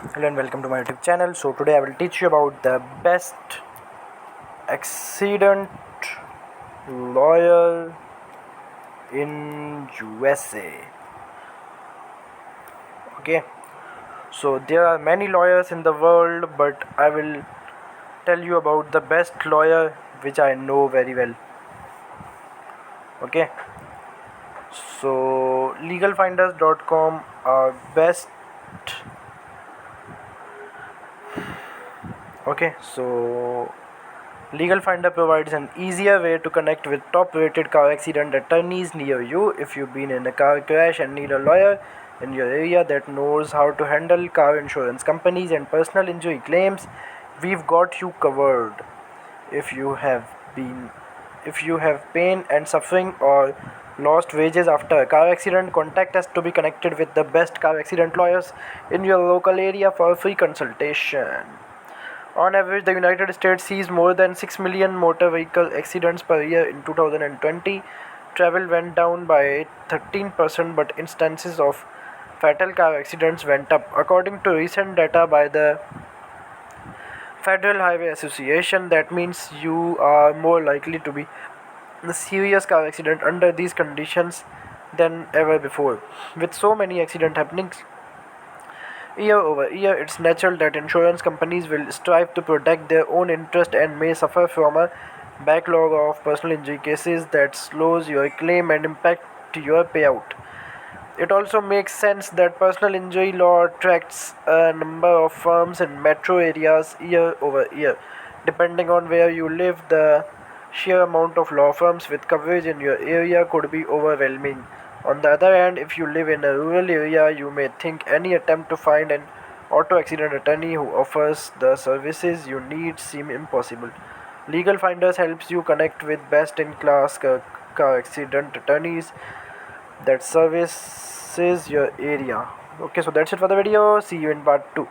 Hello and welcome to my YouTube channel. So today I will teach you about the best accident lawyer in USA. Okay, so there are many lawyers in the world, but I will tell you about the best lawyer which I know very well. Okay, so legalfinders.com are best. Okay, so Legal Finder provides an easier way to connect with top-rated car accident attorneys near you. If you've been in a car crash and need a lawyer in your area that knows how to handle car insurance companies and personal injury claims, we've got you covered. If you have been if you have pain and suffering or lost wages after a car accident, contact us to be connected with the best car accident lawyers in your local area for a free consultation. On average, the United States sees more than 6 million motor vehicle accidents per year in 2020. Travel went down by 13%, but instances of fatal car accidents went up. According to recent data by the Federal Highway Association, that means you are more likely to be in a serious car accident under these conditions than ever before. With so many accidents happening year over year, it's natural that insurance companies will strive to protect their own interest and may suffer from a backlog of personal injury cases that slows your claim and impact your payout. It also makes sense that personal injury law attracts a number of firms in metro areas year over year. Depending on where you live, the sheer amount of law firms with coverage in your area could be overwhelming. On the other hand, if you live in a rural area, you may think any attempt to find an auto accident attorney who offers the services you need seem impossible. Legal Finders helps you connect with best-in-class car accident attorneys that services your area. Okay, so that's it for the video. See you in part 2.